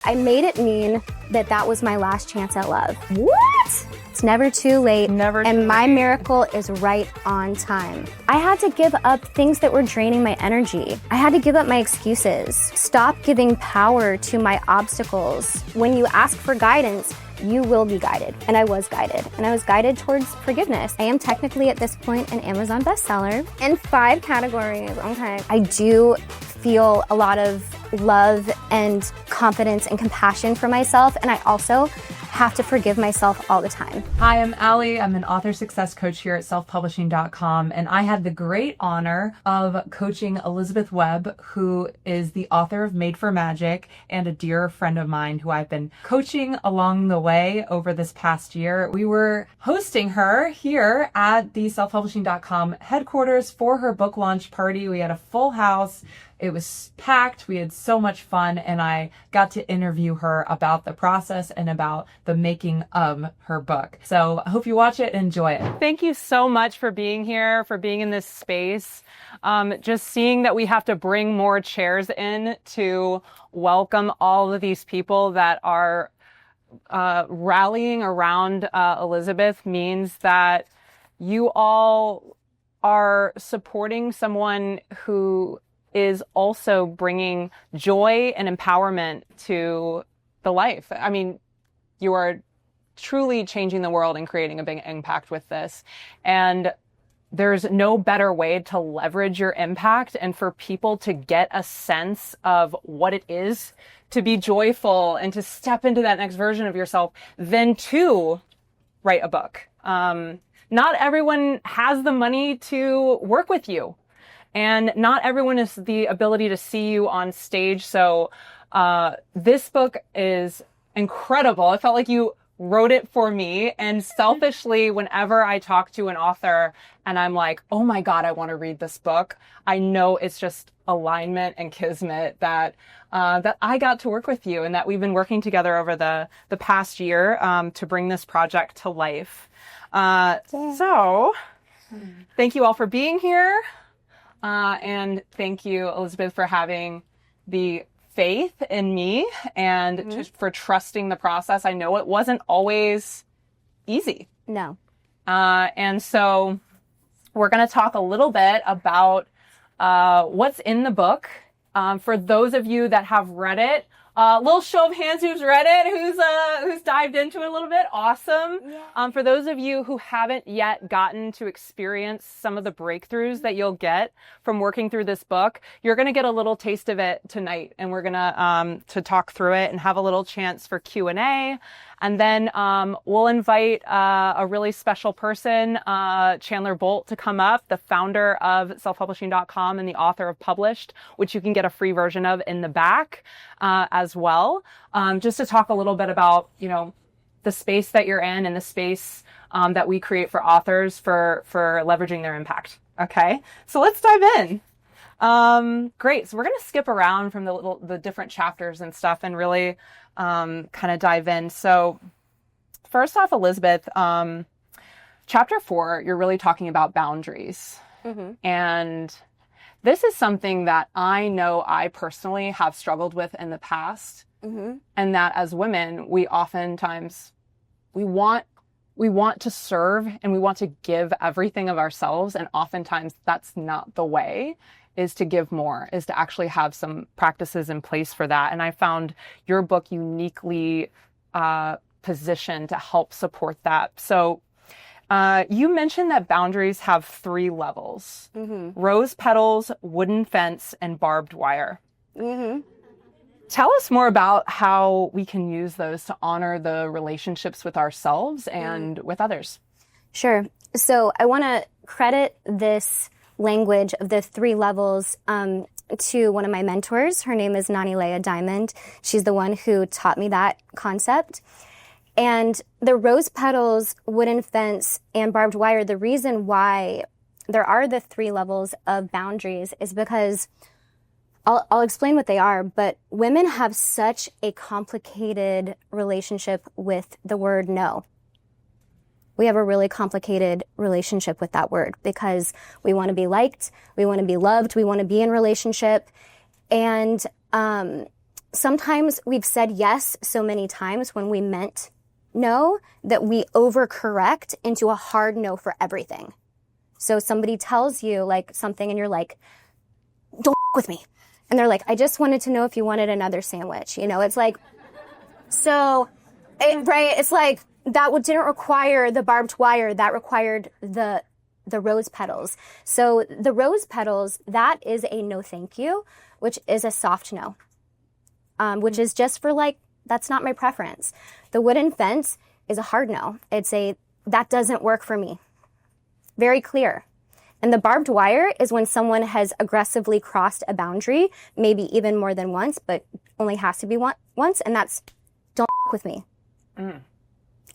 I made it mean that that was my last chance at love. What? It's never too late. And my miracle is right on time. I had to give up things that were draining my energy. I had to give up my excuses. Stop giving power to my obstacles. When you ask for guidance, you will be guided. And I was guided. And I was guided towards forgiveness. I am technically at this point an Amazon bestseller in 5 categories. Okay. I do feel a lot of love and confidence and compassion for myself. And I also have to forgive myself all the time. Hi, I'm Allie. I'm an author success coach here at selfpublishing.com. And I had the great honor of coaching Elizabeth Webb, who is the author of Made for Magic and a dear friend of mine who I've been coaching along the way over this past year. We were hosting her here at the selfpublishing.com headquarters for her book launch party. We had a full house. It was packed. We had so much fun, and I got to interview her about the process and about the making of her book. So I hope you watch it and enjoy it. Thank you so much for being here, for being in this space. Just seeing that we have to bring more chairs in to welcome all of these people that are rallying around Elizabeth means that you all are supporting someone who is also bringing joy and empowerment to the life. I mean, you are truly changing the world and creating a big impact with this. And there's no better way to leverage your impact and for people to get a sense of what it is to be joyful and to step into that next version of yourself than to write a book. Not everyone has the money to work with you. And not everyone has the ability to see you on stage. So this book is incredible. I felt like you wrote it for me. And selfishly, whenever I talk to an author and I'm like, oh my God, I want to read this book, I know it's just alignment and kismet that I got to work with you and that we've been working together over the past year to bring this project to life. So thank you all for being here. And thank you, Elizabeth, for having the faith in me and just for trusting the process. I know it wasn't always easy. No. And so we're going to talk a little bit about what's in the book. For those of you that have read it, little show of hands who's read it, who's dived into it a little bit. Awesome. Yeah. For those of you who haven't yet gotten to experience some of the breakthroughs that you'll get from working through this book, you're going to get a little taste of it tonight, and we're going to talk through it and have a little chance for Q&A. And then we'll invite a really special person, Chandler Bolt, to come up, the founder of selfpublishing.com and the author of Published, which you can get a free version of in the back as well, just to talk a little bit about, the space that you're in and the space that we create for authors for leveraging their impact. Okay, so let's dive in. Great. So we're going to skip around from the different chapters and stuff and really kind of dive in. So first off, Elizabeth, chapter 4, you're really talking about boundaries. Mm-hmm. And this is something that I know I personally have struggled with in the past. Mm-hmm. And that as women, we oftentimes, we want to serve and we want to give everything of ourselves. And oftentimes that's not the way, is to give more, is to actually have some practices in place for that. And I found your book uniquely positioned to help support that. So you mentioned that boundaries have 3 levels: mm-hmm. rose petals, wooden fence, and barbed wire. Mm-hmm. Tell us more about how we can use those to honor the relationships with ourselves and with others. Sure. So I want to credit this language of the 3 levels to one of my mentors. Her name is Nani Leah Diamond. She's the one who taught me that concept. And the rose petals, wooden fence, and barbed wire, the reason why there are the 3 levels of boundaries is because I'll explain what they are, but women have such a complicated relationship with the word no. We have a really complicated relationship with that word because we want to be liked, we want to be loved, we want to be in relationship. And sometimes we've said yes so many times when we meant no that we overcorrect into a hard no for everything. So somebody tells you like something and you're like, don't with me. And they're like, I just wanted to know if you wanted another sandwich. You know, it's like, right? It's like that didn't require the barbed wire. That required the rose petals. So the rose petals, that is a no thank you, which is a soft no, which is just for like, that's not my preference. The wooden fence is a hard no. It's that doesn't work for me. Very clear. And the barbed wire is when someone has aggressively crossed a boundary, maybe even more than once, but only has to be once, and that's don't with me. And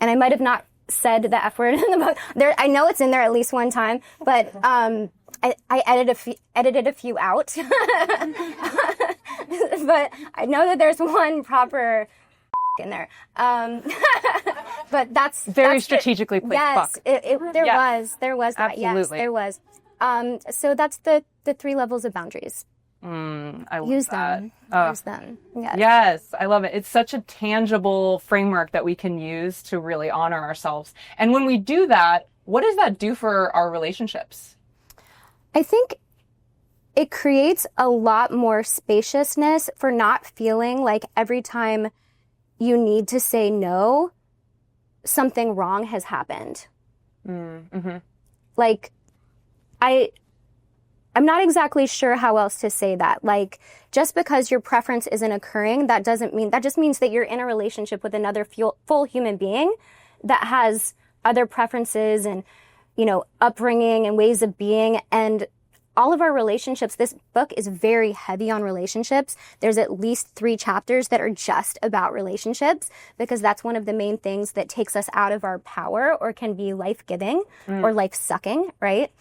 I might have not said the F word in the book. I know it's in there at least one time, but I edited a few out. But I know that there's one proper in there. But that's very strategically placed. Yes, there was that. Absolutely. Yes, there was. So that's the 3 levels of boundaries. I love Use that. them. Use them. Yes. Yes, I love it. It's such a tangible framework that we can use to really honor ourselves. And when we do that, what does that do for our relationships? I think it creates a lot more spaciousness for not feeling like every time you need to say no, something wrong has happened. Mm-hmm. Like, I'm not exactly sure how else to say that. Like, just because your preference isn't occurring, that just means that you're in a relationship with another full human being that has other preferences and, you know, upbringing and ways of being. And all of our relationships, this book is very heavy on relationships. There's at least 3 chapters that are just about relationships because that's one of the main things that takes us out of our power or can be life-giving or life-sucking, right?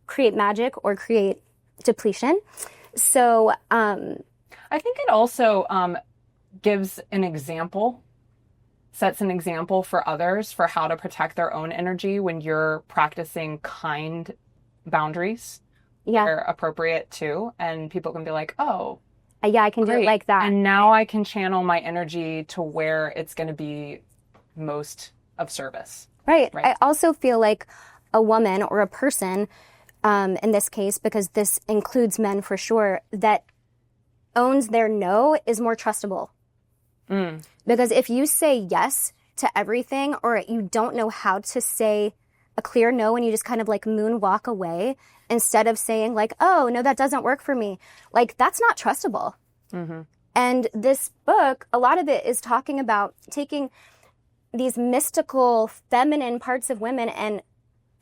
Create magic or create depletion. So I think it also gives an example, sets an example for others for how to protect their own energy when you're practicing kind boundaries. They're appropriate too. And people can be like, oh, yeah, I can do it like that. And now I can channel my energy to where it's going to be most of service. Right. I also feel like a woman or a person, in this case, because this includes men for sure, that owns their no is more trustable. Because if you say yes to everything or you don't know how to say a clear no and you just kind of like moonwalk away instead of saying like, oh, no, that doesn't work for me. Like, that's not trustable. And this book, a lot of it is talking about taking these mystical feminine parts of women and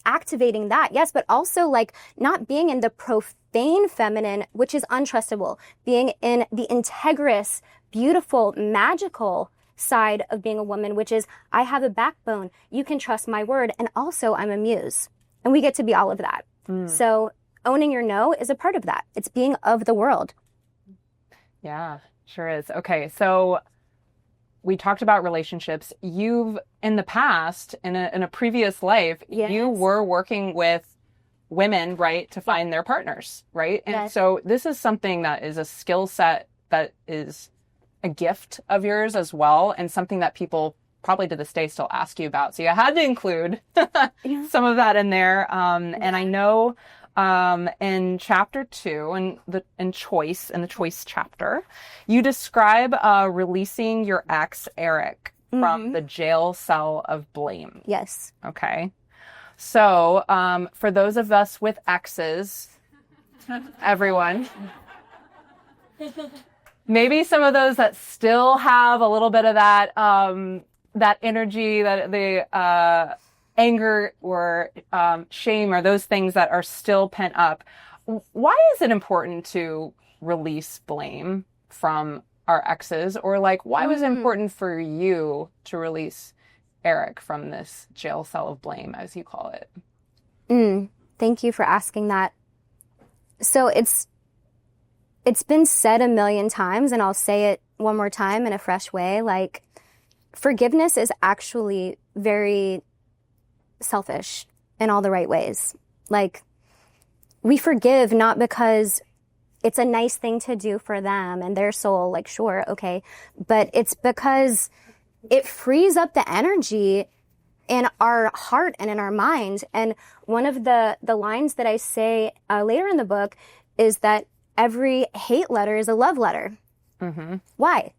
activating that, yes, but also like not being in the profane feminine, which is untrustable, being in the integrous, beautiful, magical side of being a woman, which is I have a backbone, you can trust my word, and also I'm a muse. And we get to be all of that. So owning your no is a part of that. It's being of the world. Yeah, sure is. Okay, so we talked about relationships. You've, in the past, in a previous life, you were working with women, right, to find their partners, right? And so this is something that is a skill set that is a gift of yours as well, and something that people probably to this day still ask you about. So you had to include some of that in there. And I know in chapter 2, in the choice chapter, you describe releasing your ex, Eric, from the jail cell of blame. Yes. Okay. So for those of us with exes, everyone, maybe some of those that still have a little bit of that that energy, that the anger or shame, or those things that are still pent up. Why is it important to release blame from our exes? Or like, why was it important for you to release Eric from this jail cell of blame, as you call it? Thank you for asking that. So it's been said a million times, and I'll say it one more time in a fresh way. Like, forgiveness is actually very selfish in all the right ways. Like, we forgive not because it's a nice thing to do for them and their soul, like, sure, okay. But it's because it frees up the energy in our heart and in our mind. And one of the lines that I say later in the book is that every hate letter is a love letter. Mm-hmm. Why?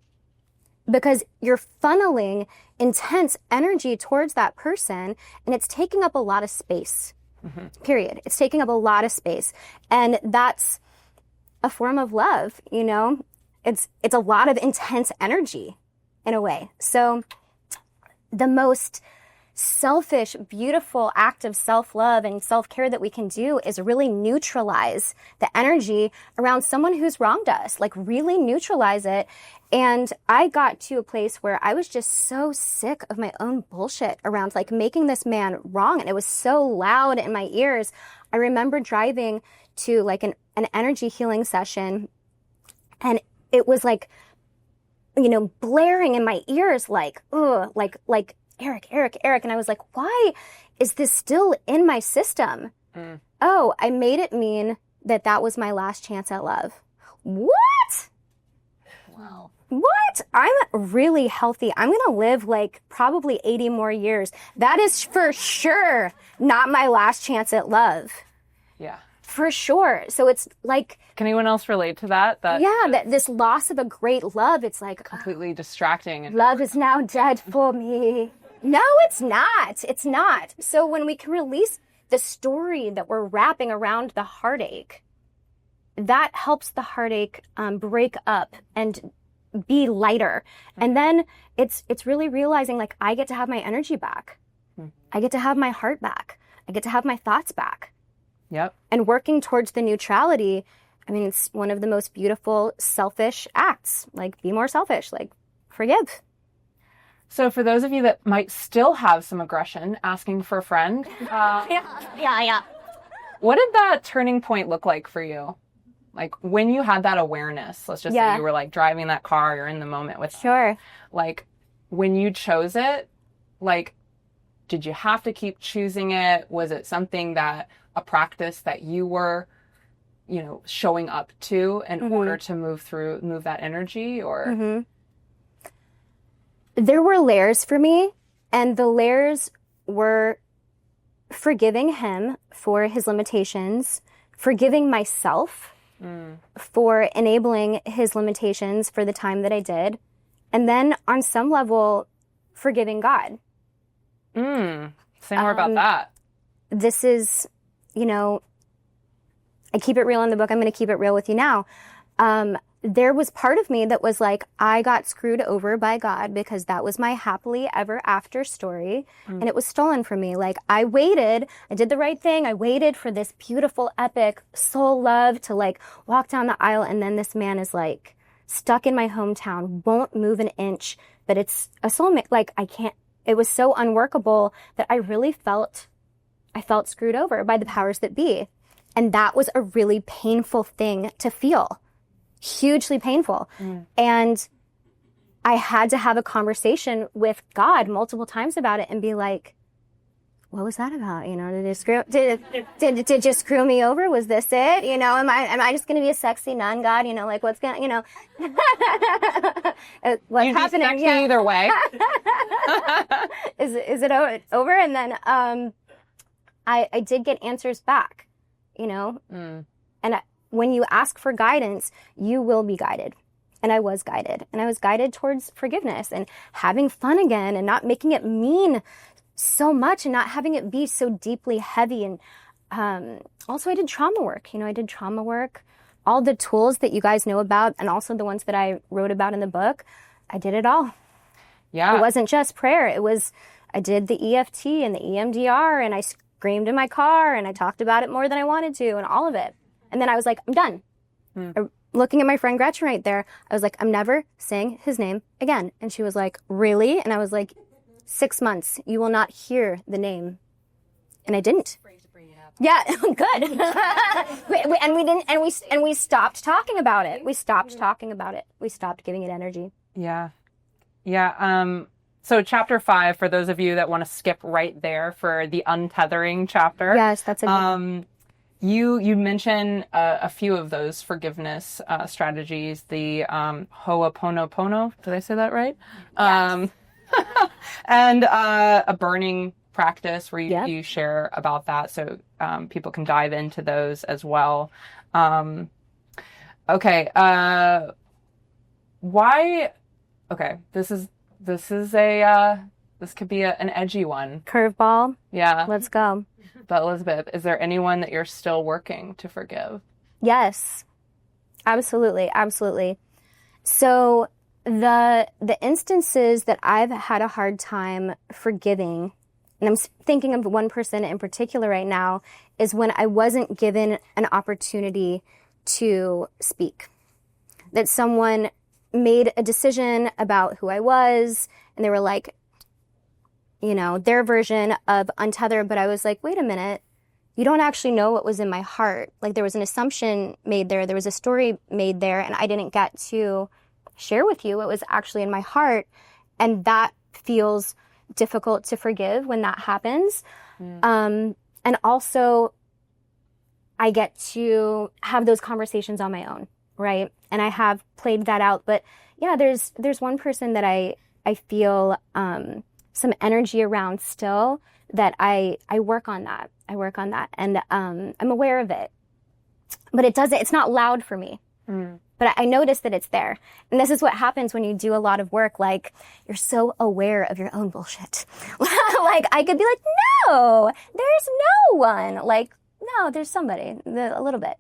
Because you're funneling intense energy towards that person, and it's taking up a lot of space. Mm-hmm. Period. It's taking up a lot of space. And that's a form of love, you know? It's a lot of intense energy in a way. So the most selfish, beautiful act of self-love and self-care that we can do is really neutralize the energy around someone who's wronged us, like really neutralize it. And I got to a place where I was just so sick of my own bullshit around like making this man wrong. And it was so loud in my ears. I remember driving to like an energy healing session, and it was like, you know, blaring in my ears, like, ugh, like, Eric. And I was like, why is this still in my system? Mm. Oh, I made it mean that was my last chance at love. What? Wow. What? I'm really healthy. I'm going to live like probably 80 more years. That is for sure not my last chance at love. Yeah. For sure. So it's like... Can anyone else relate to that? That this loss of a great love, it's like... Completely distracting. Love is now dead for me. No, it's not. It's not. So when we can release the story that we're wrapping around the heartache, that helps the heartache break up and be lighter. And then it's really realizing like I get to have my energy back. I get to have my heart back. I get to have my thoughts back. Yep. And working towards the neutrality, I mean, it's one of the most beautiful selfish acts. Like, be more selfish. Like, forgive. So for those of you that might still have some aggression, asking for a friend. Yeah. What did that turning point look like for you? Like when you had that awareness, let's just say you were like driving that car, you're in the moment with Sure. Like when you chose it, like, did you have to keep choosing it? Was it something that a practice that you were, you know, showing up to in order to move that energy or? Mm-hmm. There were layers for me, and the layers were forgiving him for his limitations, forgiving myself for enabling his limitations for the time that I did, and then on some level, forgiving God. Say more about that. This is, you know, I keep it real in the book. I'm going to keep it real with you now. There was part of me that was like, I got screwed over by God because that was my happily ever after story. And it was stolen from me. Like I did the right thing. I waited for this beautiful, epic soul love to like walk down the aisle. And then this man is like stuck in my hometown, won't move an inch, but it's a soulmate. Like it was so unworkable that I felt screwed over by the powers that be. And that was a really painful thing to feel. Hugely painful. And I had to have a conversation with God multiple times about it and be like, what was that about? You know, did you screw me over? Was this it? You know, am I just going to be a sexy nun God? You know, like what's going to, you know, what's happening? Yeah. Either way. Is it over? And then, I did get answers back, you know, and when you ask for guidance, you will be guided. And I was guided. And I was guided towards forgiveness and having fun again and not making it mean so much and not having it be so deeply heavy. And also I did trauma work. You know, I did trauma work. All the tools that you guys know about and also the ones that I wrote about in the book, I did it all. Yeah. It wasn't just prayer. I did the EFT and the EMDR and I screamed in my car and I talked about it more than I wanted to and all of it. And then I was like, I'm done. Looking at my friend Gretchen right there, I was like, I'm never saying his name again. And she was like, really? And I was like, 6 months, you will not hear the name. And I didn't. Yeah, good. And we didn't, and we stopped talking about it. We stopped talking about it. We stopped giving it energy. Yeah. Yeah. So chapter 5, for those of you that want to skip right there for the untethering chapter. Yes, that's a good one. You mentioned a few of those forgiveness strategies. The Ho'oponopono. Did I say that right? Yes. And a burning practice where Yep. you share about that, so people can dive into those as well. Okay. Why? Okay. This could be an edgy one. Curveball. Yeah. Let's go. But Elizabeth, is there anyone that you're still working to forgive? Yes. Absolutely. Absolutely. So the instances that I've had a hard time forgiving, and I'm thinking of one person in particular right now, is when I wasn't given an opportunity to speak. That someone made a decision about who I was, and they were like, you know, their version of untethered, but I was like, wait a minute, you don't actually know what was in my heart. Like, there was an assumption made there was a story made there, and I didn't get to share with you what was actually in my heart. And that feels difficult to forgive when that happens. And also, I get to have those conversations on my own, right? And I have played that out. But yeah, there's one person that I feel some energy around still, that I work on that. And I'm aware of it. But it's not loud for me. But I notice that it's there. And this is what happens when you do a lot of work. Like, you're so aware of your own bullshit. Like, I could be like, no, there's no one. Like, no, there's somebody, a little bit.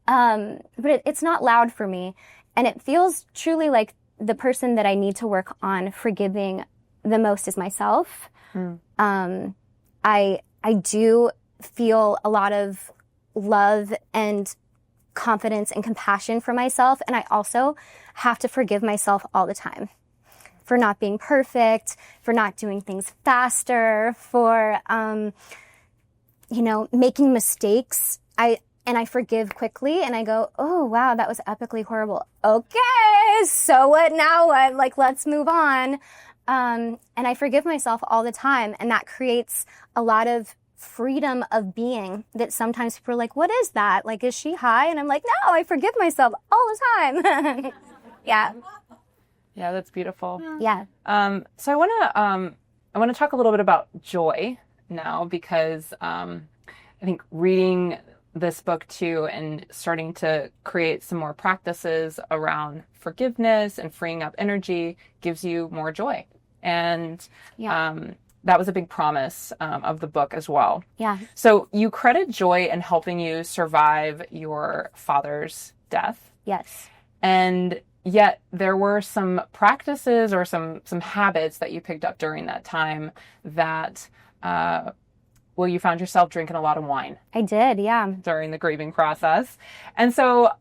But it's not loud for me. And it feels truly like the person that I need to work on forgiving the most is myself. I do feel a lot of love and confidence and compassion for myself. And I also have to forgive myself all the time for not being perfect, for not doing things faster, for, making mistakes. I forgive quickly, and I go, oh, wow, that was epically horrible. Okay, so what now? What? Like, let's move on. And I forgive myself all the time. And that creates a lot of freedom of being that sometimes people are like, what is that? Like, is she high? And I'm like, no, I forgive myself all the time. Yeah. Yeah, that's beautiful. Yeah. So I want to talk a little bit about joy now, because I think reading this book too and starting to create some more practices around forgiveness and freeing up energy gives you more joy. And that was a big promise of the book as well. Yeah. So you credit joy in helping you survive your father's death. Yes. And yet there were some practices or some habits that you picked up during that time that, you found yourself drinking a lot of wine. I did, yeah. During the grieving process. And so,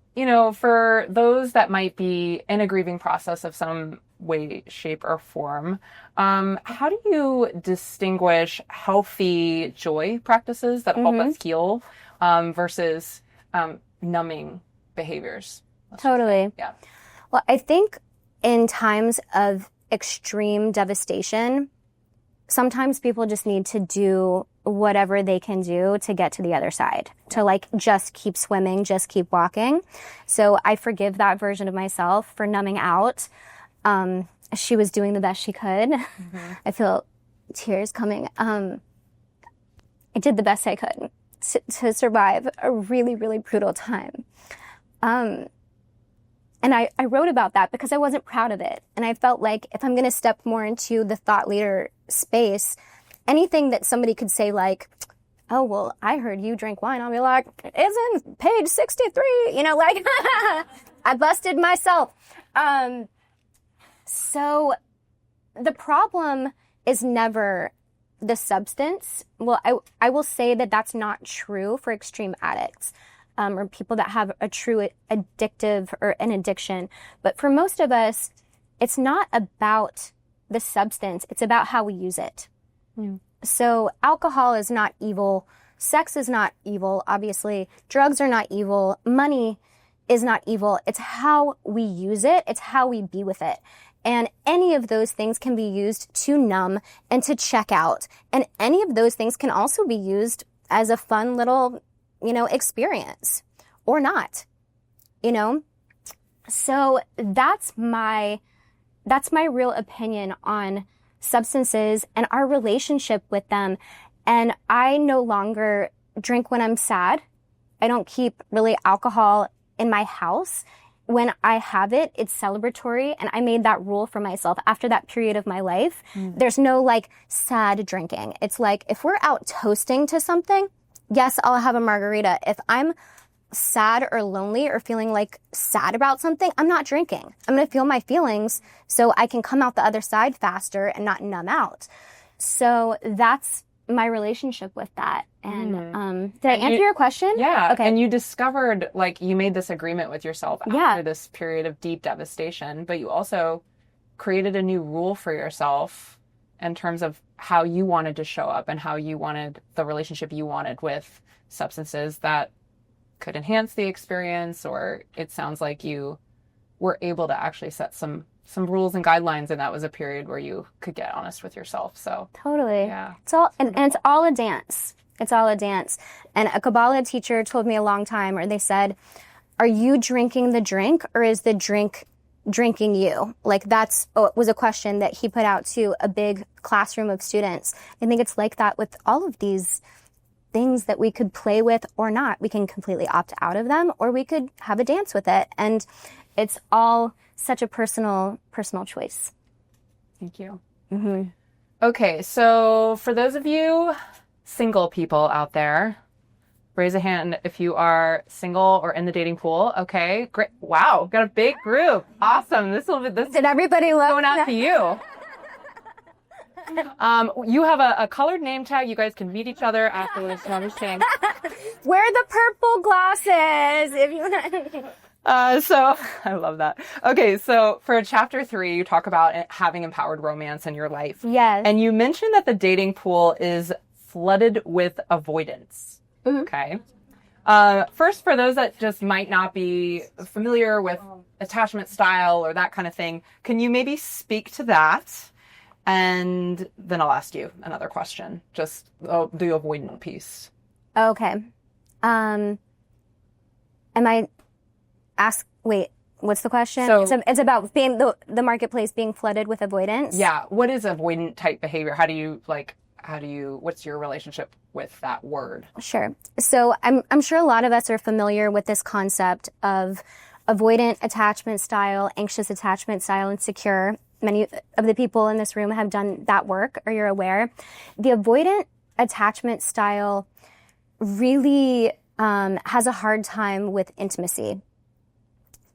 for those that might be in a grieving process of some way, shape, or form, how do you distinguish healthy joy practices that help us heal versus numbing behaviors? Totally. Yeah. Well, I think in times of extreme devastation, sometimes people just need to do whatever they can do to get to the other side, to just keep swimming, just keep walking. So I forgive that version of myself for numbing out. She was doing the best she could. I feel tears coming. I did the best I could to survive a really, really brutal time. And I wrote about that because I wasn't proud of it. And I felt like if I'm going to step more into the thought leader space, anything that somebody could say like, oh, well, I heard you drink wine, I'll be like, it's in page 63, I busted myself. So the problem is never the substance. Well, I will say that that's not true for extreme addicts. Or people that have a true addictive or an addiction. But for most of us, it's not about the substance. It's about how we use it. So alcohol is not evil. Sex is not evil, obviously. Drugs are not evil. Money is not evil. It's how we use it. It's how we be with it. And any of those things can be used to numb and to check out. And any of those things can also be used as a fun little experience or not, So that's my real opinion on substances and our relationship with them. And I no longer drink when I'm sad. I don't keep really alcohol in my house. When I have it, it's celebratory. And I made that rule for myself after that period of my life. There's no like sad drinking. It's like if we're out toasting to something, yes, I'll have a margarita. If I'm sad or lonely or feeling like sad about something, I'm not drinking. I'm going to feel my feelings so I can come out the other side faster and not numb out. So that's my relationship with that. And did I answer your question? Yeah. Okay. And you discovered, like, you made this agreement with yourself after this period of deep devastation, but you also created a new rule for yourself in terms of how you wanted to show up and how you wanted the relationship you wanted with substances that could enhance the experience. Or it sounds like you were able to actually set some rules and guidelines, and that was a period where you could get honest with yourself. So totally. Yeah. It's all and it's all a dance. It's all a dance. And a Kabbalah teacher told me a long time, or they said, are you drinking the drink or is the drink drinking you? Like was a question that he put out to a big classroom of students. I think it's like that with all of these things that we could play with or not. We can completely opt out of them, or we could have a dance with it. And it's all such a personal choice. Thank you. Mm-hmm. Okay, so for those of you single people out there, raise a hand if you are single or in the dating pool. Okay, great. Wow, got a big group. Awesome. This Did everybody love going out to you? You have a colored name tag. You guys can meet each other afterwards. No, I'm just kidding. Wear the purple glasses if you want. So I love that. Okay, so for chapter 3, you talk about having empowered romance in your life. Yes. And you mentioned that the dating pool is flooded with avoidance. Mm-hmm. Okay. First, for those that just might not be familiar with attachment style or that kind of thing, can you maybe speak to that? And then I'll ask you another question, just the avoidant piece. Okay. Wait, what's the question? So, it's about being the marketplace being flooded with avoidance. Yeah. What is avoidant type behavior? What's your relationship with that word? Sure. So I'm sure a lot of us are familiar with this concept of avoidant attachment style, anxious attachment style, and secure. Many of the people in this room have done that work, or you're aware. The avoidant attachment style really has a hard time with intimacy.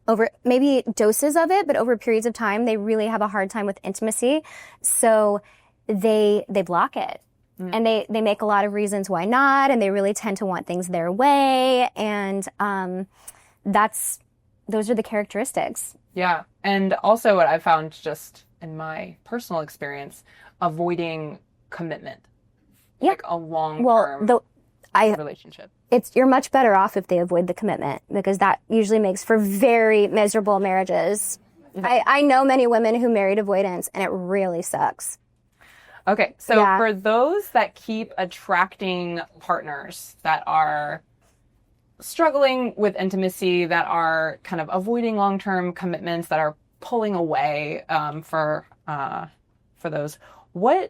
Over maybe doses of it, but over periods of time, they really have a hard time with intimacy. So they block it. And they make a lot of reasons why not, and they really tend to want things their way. And those are the characteristics. Yeah. And also what I found just in my personal experience, avoiding commitment. Yeah. Like a long-term relationship. You're much better off if they avoid the commitment, because that usually makes for very miserable marriages. Mm-hmm. I know many women who married avoidance, and it really sucks. Okay, so for those that keep attracting partners that are struggling with intimacy, that are kind of avoiding long-term commitments, that are pulling away for those, what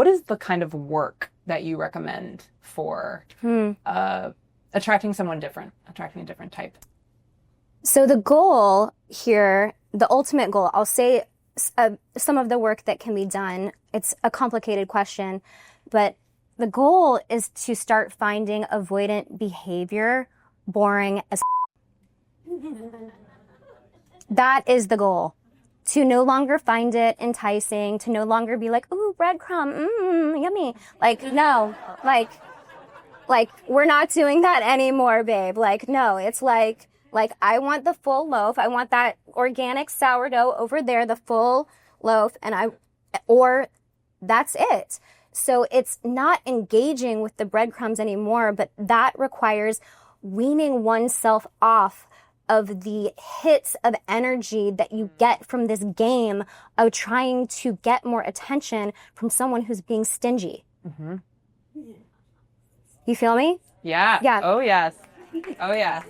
is the kind of work that you recommend for attracting someone different, attracting a different type? So the goal here, the ultimate goal, I'll say some of the work that can be done. It's a complicated question, but the goal is to start finding avoidant behavior boring as That is the goal. To no longer find it enticing, to no longer be like, ooh, breadcrumb, yummy. Like, no, like we're not doing that anymore, babe. Like, no, it's like I want the full loaf. I want that organic sourdough over there, the full loaf, or that's it. So it's not engaging with the breadcrumbs anymore, but that requires weaning oneself off of the hits of energy that you get from this game of trying to get more attention from someone who's being stingy. Mm-hmm. You feel me? Yeah. Yeah. Oh, yes. Oh, yeah.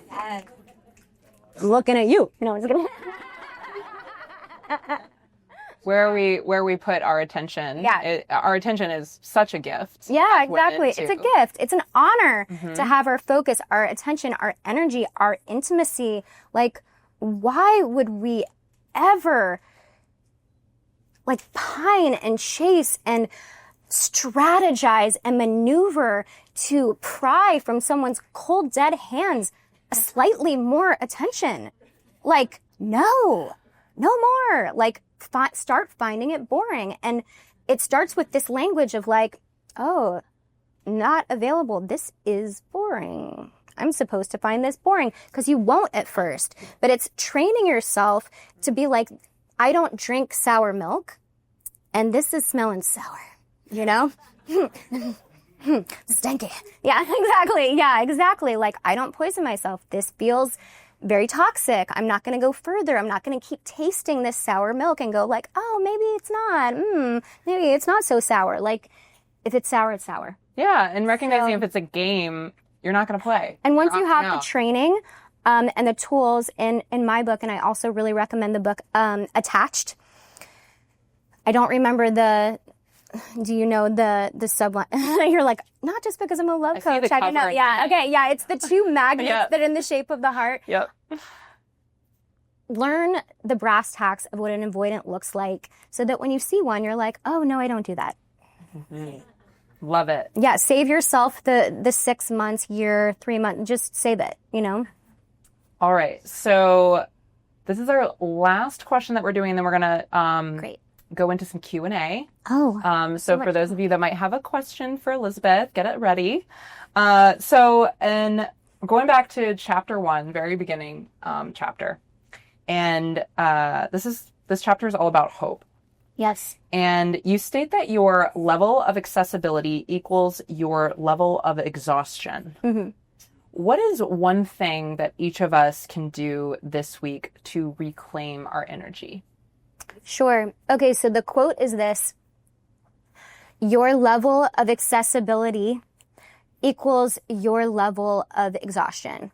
Looking at you. No, I'm just kidding. Where we put our attention. Yeah. Our attention is such a gift. Yeah, exactly. It's a gift. It's an honor to have our focus, our attention, our energy, our intimacy. Like, why would we ever like pine and chase and strategize and maneuver to pry from someone's cold, dead hands slightly more attention? Like, no more. Like, start finding it boring. And it starts with this language of like, oh, not available. This is boring. I'm supposed to find this boring, because you won't at first. But it's training yourself to be like, I don't drink sour milk, and this is smelling sour, you know? Stinky. Yeah, exactly. Yeah, exactly. Like, I don't poison myself. This feels very toxic. I'm not going to go further. I'm not going to keep tasting this sour milk and go like, oh, maybe it's not. Maybe it's not so sour. Like, if it's sour, it's sour. Yeah, and recognizing if it's a game, you're not going to play. And once you have the training and the tools in my book, and I also really recommend the book Attached. I don't remember do you know the subline? You're like, not just because I'm a love coach. I don't know. Yeah. Okay. Yeah. It's the two magnets that are in the shape of the heart. Yep. Learn the brass tacks of what an avoidant looks like, so that when you see one, you're like, oh, no, I don't do that. Mm-hmm. Love it. Yeah. Save yourself the 6 months, year, 3 months. Just save it, you know? All right. So this is our last question that we're doing. Then we're going to Great. Go into some Q&A. Oh. So for those of you that might have a question for Elizabeth, get it ready. And going back to chapter 1, very beginning chapter. And this chapter is all about hope. Yes. And you state that your level of accessibility equals your level of exhaustion. Mm-hmm. What is one thing that each of us can do this week to reclaim our energy? Sure. Okay, so the quote is this: your level of accessibility equals your level of exhaustion.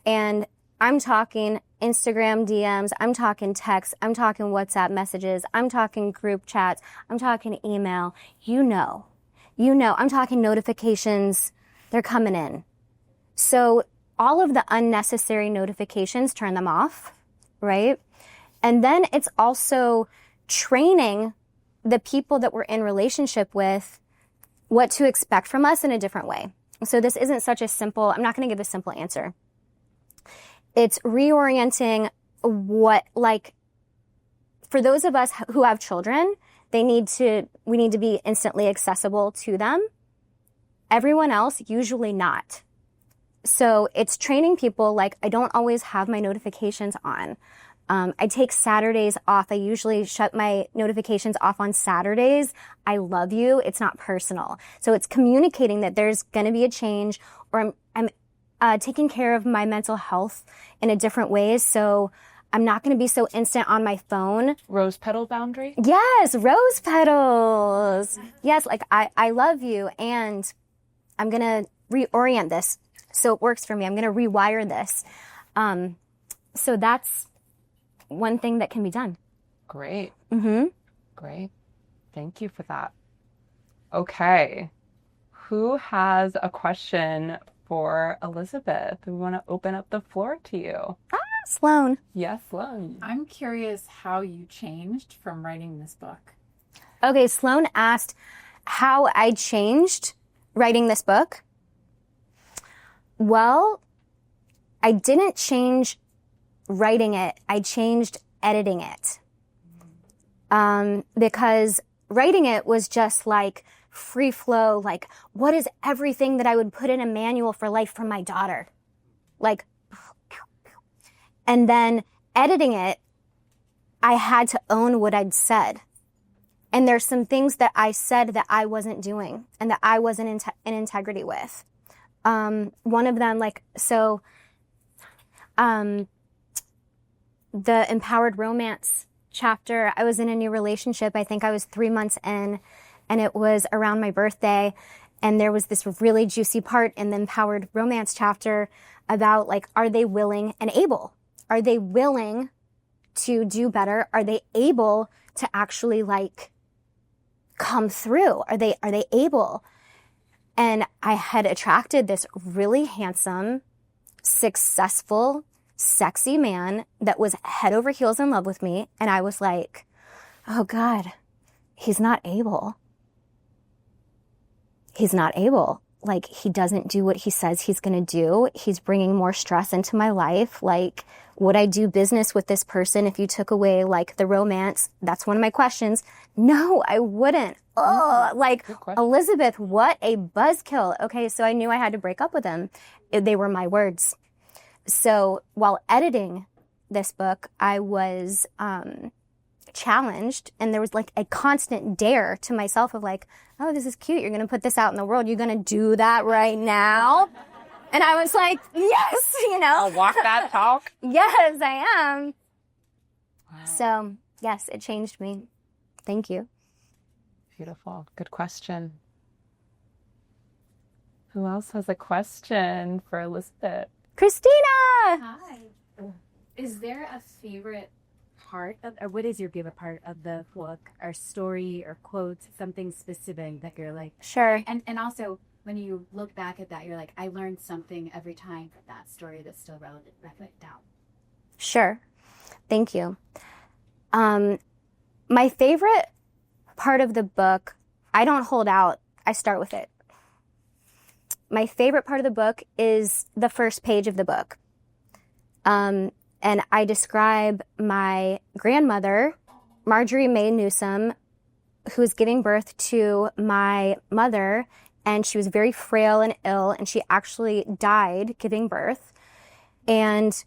And I'm talking Instagram DMs, I'm talking texts, I'm talking WhatsApp messages, I'm talking group chats, I'm talking email. You know, I'm talking notifications. They're coming in. So all of the unnecessary notifications, turn them off, right? And then it's also training the people that we're in relationship with what to expect from us in a different way. So this isn't such a simple, I'm not going to give a simple answer. It's reorienting for those of us who have children, we need to be instantly accessible to them. Everyone else, usually not. So it's training people like, I don't always have my notifications on. I take Saturdays off. I usually shut my notifications off on Saturdays. I love you. It's not personal. So it's communicating that there's going to be a change, or I'm taking care of my mental health in a different ways. So I'm not going to be so instant on my phone. Rose petal boundary? Yes, rose petals. Yes, like I love you, and I'm going to reorient this so it works for me. I'm going to rewire this. So that's one thing that can be done. Great. Mm-hmm. Great. Thank you for that. Okay. Who has a question for Elizabeth? We want to open up the floor to you. Sloan. Yes, Sloan. I'm curious how you changed from writing this book. Okay, Sloan asked how I changed writing this book. Well, I didn't change writing it. I changed editing it. Because writing it was just like free flow, like what is everything that I would put in a manual for life for my daughter? Like, and then editing it, I had to own what I'd said. And there's some things that I said that I wasn't doing and that I wasn't in integrity with. One of them, the empowered romance chapter, I was in a new relationship. I think I was 3 months in, and it was around my birthday. And there was this really juicy part in the empowered romance chapter about like, are they willing and able? Are they willing to do better? Are they able to actually like come through? Are they able? And I had attracted this really handsome, successful, sexy man that was head over heels in love with me. And I was like, oh God, he's not able. He's not able. Like, he doesn't do what he says he's going to do. He's bringing more stress into my life. Like, would I do business with this person if you took away like the romance? That's one of my questions. No, I wouldn't. Oh, like Elizabeth, what a buzzkill. Okay, so I knew I had to break up with him. They were my words. So while editing this book, I was challenged, and there was like a constant dare to myself of like, oh, this is cute. You're going to put this out in the world. You're going to do that right now? And I was like, yes, you know. I'll walk that talk. Yes, I am. Wow. So, yes, it changed me. Thank you. Beautiful. Good question. Who else has a question for Elizabeth? Christina! Hi. Is there a favorite part of, or what is your favorite part of the book, or story, or quotes, something specific that you're like? Sure. And also, when you look back at that, you're like, I learned something every time from that story that's still relevant. Write it down. Sure. Thank you. My favorite part of the book, I don't hold out. I start with it. My favorite part of the book is the first page of the book. And I describe my grandmother, Marjorie May Newsom, who was giving birth to my mother, and she was very frail and ill, and she actually died giving birth. And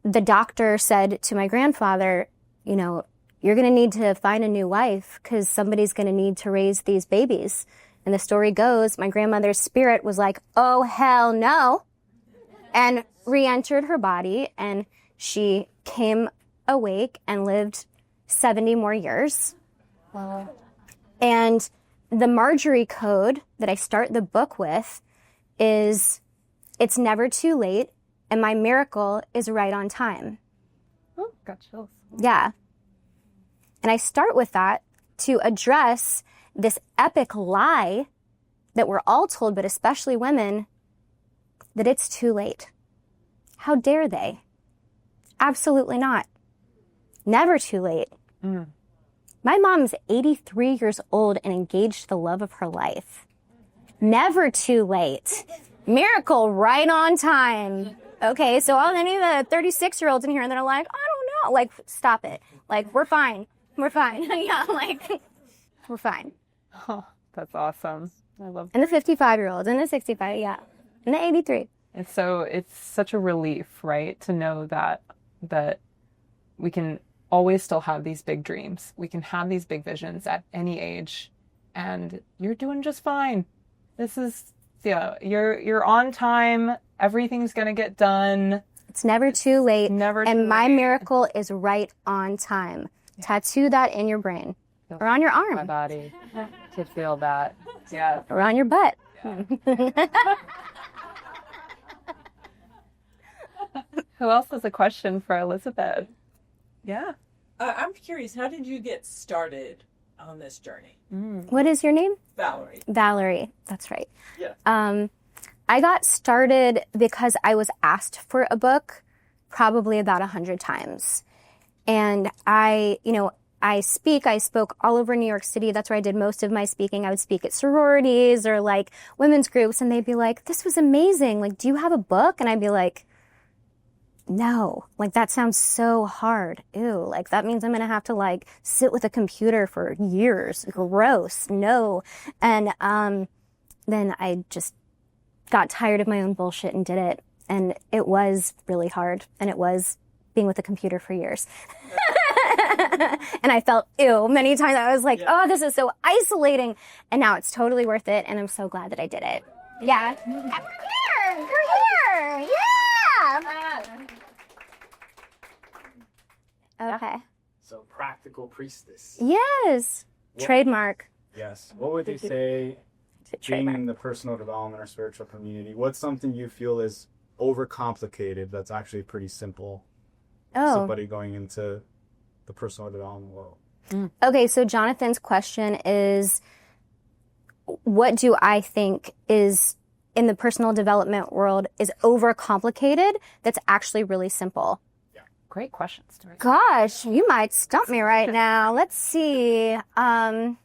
the doctor said to my grandfather, you know, you're going to need to find a new wife because somebody's going to need to raise these babies. And the story goes, my grandmother's spirit was like, oh, hell no, and re-entered her body, and she came awake and lived 70 more years. Wow. And the Marjorie code that I start the book with is, it's never too late, and my miracle is right on time. Oh, got chills. Yeah. And I start with that to address this epic lie that we're all told, but especially women, that it's too late. How dare they? Absolutely not. Never too late. Mm. My mom's 83 years old and engaged to the love of her life. Never too late. Miracle right on time. Okay, so all any of the 36-year-olds in here that are like, I don't know, like, stop it. Like, we're fine. We're fine. Yeah, like, we're fine. Oh, that's awesome. I love that. And the 55-year-olds, and the 65, yeah. And the 83. And so it's such a relief, right, to know that we can always still have these big dreams. We can have these big visions at any age, and you're doing just fine. This is, yeah, you're on time. Everything's going to get done. It's never too late. Never too and my late. miracle is right on time. Yeah. Tattoo that in your brain or on your arm. My body to feel that. Yeah. Or on your butt. Yeah. Who else has a question for Elizabeth? Yeah. I'm curious, how did you get started on this journey? What is your name? Valerie. Valerie. That's right. Yeah. I got started because I was asked for a book probably about 100 times. And I spoke all over New York City. That's where I did most of my speaking. I would speak at sororities or like women's groups, and they'd be like, this was amazing. Like, do you have a book? And I'd be like, no, like that sounds so hard. Ew, like that means I'm going to have to like sit with a computer for years. Gross. No. And then I just got tired of my own bullshit and did it. And it was really hard. And it was being with a computer for years. And I felt ew many times. I was like, oh, this is so isolating. And now it's totally worth it. And I'm so glad that I did it. Yeah. And we're here. We're here. Yeah. Okay. So practical priestess. Yes. What- Trademark. Yes. What would you say trademark. Being in the personal development or spiritual community, what's something you feel is overcomplicated that's actually pretty simple? Somebody going into the personal development world. Okay, so Jonathan's question is, what do I think is in the personal development world is overcomplicated that's actually really simple? Yeah. Great questions. Gosh, you might stump me right now. Let's see. I'll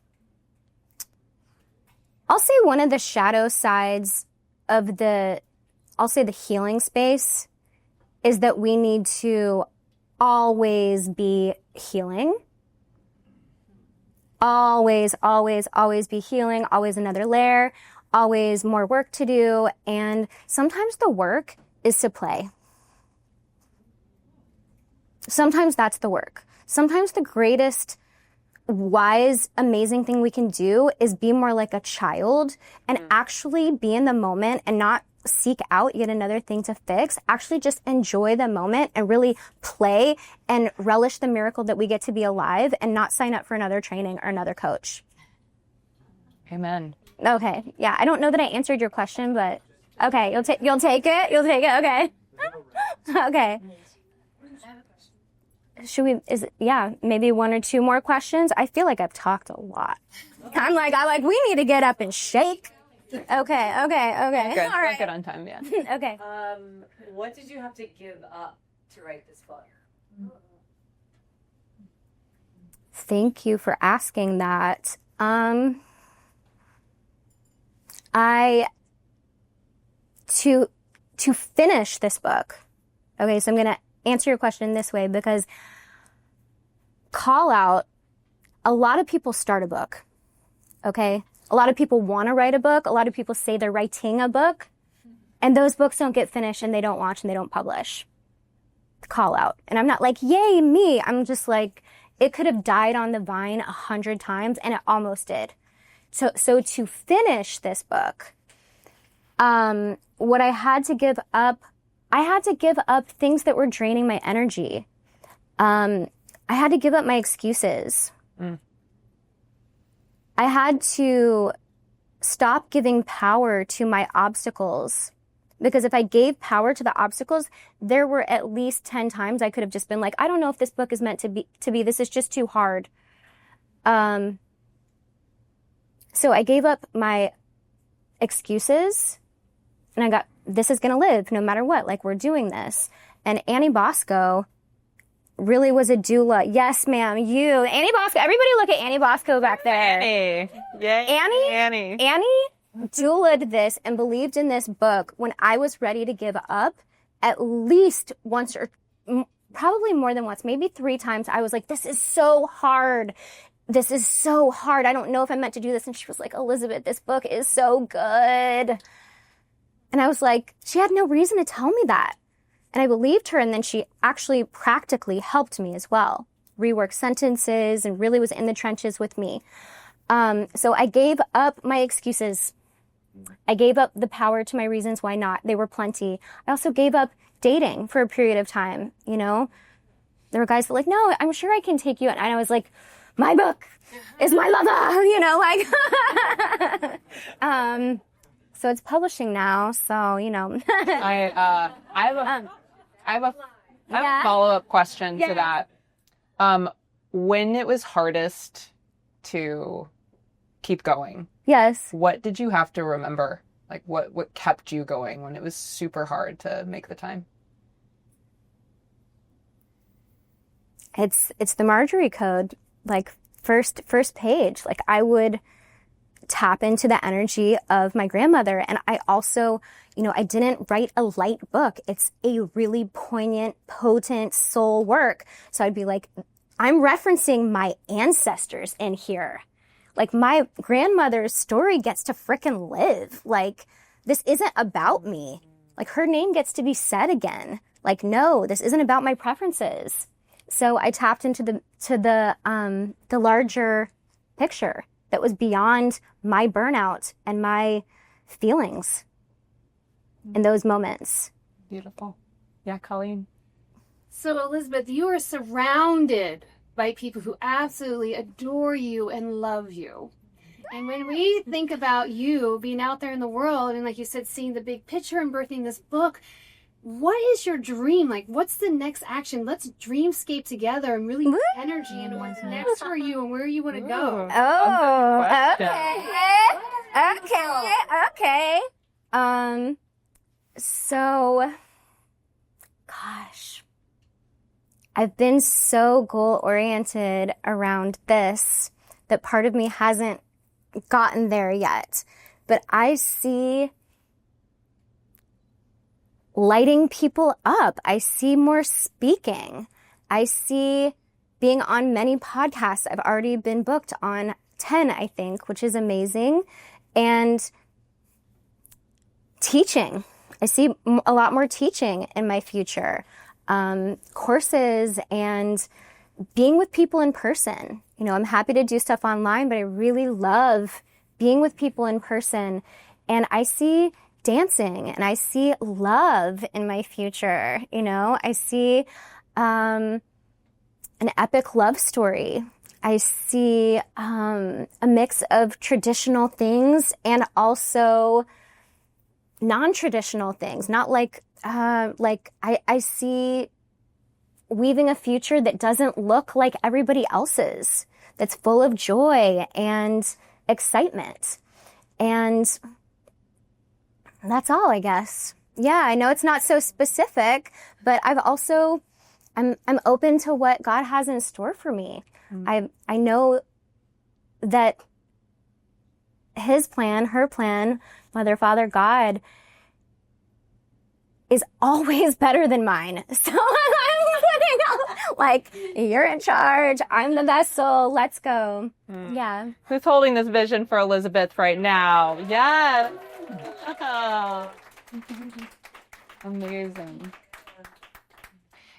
say one of the shadow sides of the healing space is that we need to always be healing. Always, always, always be healing. Always another layer. Always more work to do. And sometimes the work is to play. Sometimes that's the work. Sometimes the greatest, wise, amazing thing we can do is be more like a child and actually be in the moment and not seek out yet another thing to fix. Actually just enjoy the moment and really play and relish the miracle that we get to be alive and not sign up for another training or another coach. Amen. Okay. Yeah. I don't know that I answered your question, but okay. You'll take it. You'll take it. Okay. Okay. Should we, maybe one or two more questions? I feel like I've talked a lot. I'm like, we need to get up and shake. Okay. Good. All right. Good on time, yeah. Okay. What did you have to give up to write this book? Thank you for asking that. To finish this book. Okay, so I'm going to answer your question this way because call out, a lot of people start a book. Okay? A lot of people want to write a book. A lot of people say they're writing a book. And those books don't get finished and they don't launch and they don't publish. Call out. And I'm not like, yay, me. I'm just like, it could have died on the vine 100 times and it almost did. So to finish this book, what I had to give up things that were draining my energy. I had to give up my excuses. I had to stop giving power to my obstacles. Because if I gave power to the obstacles, there were at least 10 times I could have just been like, I don't know if this book is meant to be, this is just too hard. So I gave up my excuses and I got, this is going to live no matter what. Like, we're doing this. And Annie Bosco really was a doula. Yes, ma'am. Annie Bosco. Everybody look at Annie Bosco back there. Annie. Yay. Annie doulaed this and believed in this book when I was ready to give up at least once or probably more than once, maybe 3 times. I was like, this is so hard. This is so hard. I don't know if I'm meant to do this. And she was like, Elizabeth, this book is so good. And I was like, she had no reason to tell me that. And I believed her. And then she actually practically helped me as well. Rework sentences and really was in the trenches with me. So I gave up my excuses. I gave up the power to my reasons why not. They were plenty. I also gave up dating for a period of time. You know, there were guys that were like, no, I'm sure I can take you. And I was like, my book is my lover, you know, like, so it's publishing now. So, you know, I have a follow-up question to that. When it was hardest to keep going. Yes. What did you have to remember? Like what kept you going when it was super hard to make the time? It's the Marjorie Code, like first page. Like I would tap into the energy of my grandmother. And I also, you know, I didn't write a light book. It's a really poignant, potent soul work. So I'd be like, I'm referencing my ancestors in here. Like my grandmother's story gets to frickin' live. Like this isn't about me. Like her name gets to be said again. Like, no, this isn't about my preferences. So I tapped into the larger picture that was beyond my burnout and my feelings in those moments. Beautiful. Yeah, Colleen. So Elizabeth, you are surrounded by people who absolutely adore you and love you. And when we think about you being out there in the world and, like you said, seeing the big picture and birthing this book, what is your dream? Like, what's the next action? Let's dreamscape together and really put energy into what's next for you and where you want to go. Oh, okay. So, gosh, I've been so goal-oriented around this that part of me hasn't gotten there yet. But I see lighting people up. I see more speaking. I see being on many podcasts. I've already been booked on 10, I think, which is amazing. And teaching. I see a lot more teaching in my future. Courses and being with people in person. You know, I'm happy to do stuff online, but I really love being with people in person. And I see dancing and I see love in my future. You know, I see an epic love story. I see a mix of traditional things and also non-traditional things. Not like I see weaving a future that doesn't look like everybody else's, that's full of joy and excitement. And that's all, I guess. Yeah, I know it's not so specific, but I'm open to what God has in store for me. I know that his plan, her plan, Mother, Father, God is always better than mine. So I'm putting out, like, you're in charge. I'm the vessel. Let's go. Yeah. Who's holding this vision for Elizabeth right now? Yes. Amazing.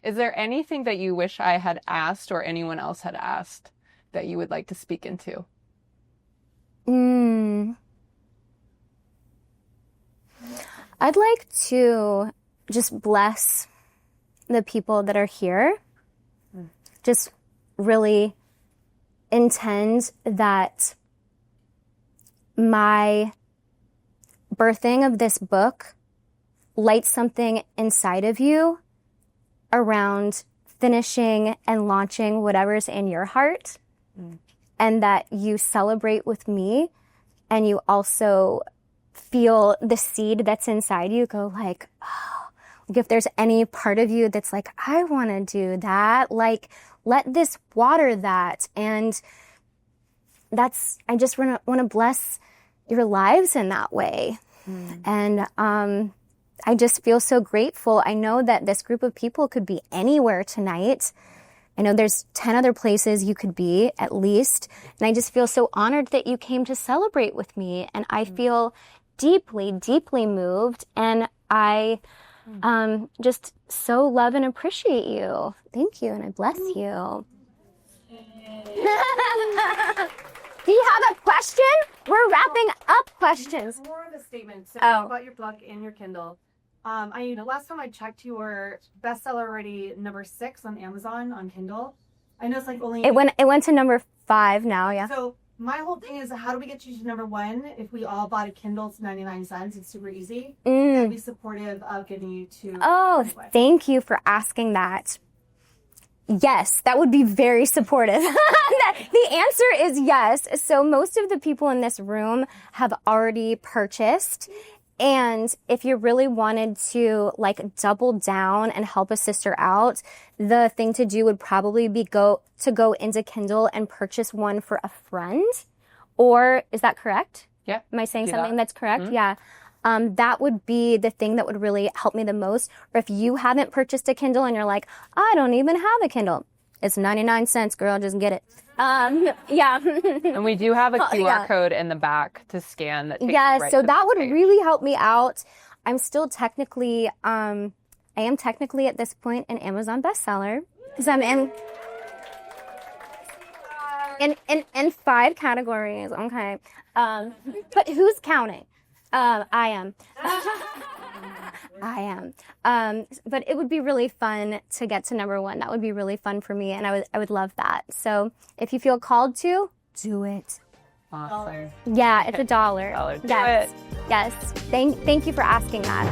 Is there anything that you wish I had asked or anyone else had asked that you would like to speak into? I'd like to just bless the people that are here. Just really intend that my birthing of this book lights something inside of you around finishing and launching whatever's in your heart, and that you celebrate with me, and you also feel the seed that's inside you go like, oh, like if there's any part of you that's like, I want to do that, like, let this water that. And that's, I just want to bless your lives in that way. And I just feel so grateful. I know that this group of people could be anywhere tonight. I know there's 10 other places you could be at least. And I just feel so honored that you came to celebrate with me. And I feel deeply, deeply moved. And I just so love and appreciate you. Thank you. And I bless you. Do you have a question? We're wrapping up questions. More of a statement. So about your book and your Kindle. Last time I checked, you were bestseller already number 6 on Amazon on Kindle. I know it's like only it went to number 5 now. Yeah. So my whole thing is, how do we get you to number 1? If we all bought a Kindle, it's 99 cents. It's super easy. I'd be supportive of getting you to. Oh, thank you for asking that. Yes, that would be very supportive. The answer is yes. So most of the people in this room have already purchased. And if you really wanted to like double down and help a sister out, the thing to do would probably be go into Kindle and purchase one for a friend. Or is that correct? Yeah. Am I saying something that's correct? Mm-hmm. Yeah. That would be the thing that would really help me the most. Or if you haven't purchased a Kindle and you're like, I don't even have a Kindle. It's 99 cents, girl. Just get it. Yeah. And we do have a QR code in the back to scan that takes right so that would really help me out. I'm still technically, I am technically at this point an Amazon bestseller because I'm in 5 categories. Okay. But who's counting? I am. I am. But it would be really fun to get to number 1. That would be really fun for me, and I would love that. So if you feel called to, do it. Awesome. Yeah, it's $1. $1. Do Yes. it. Yes. Thank you for asking that.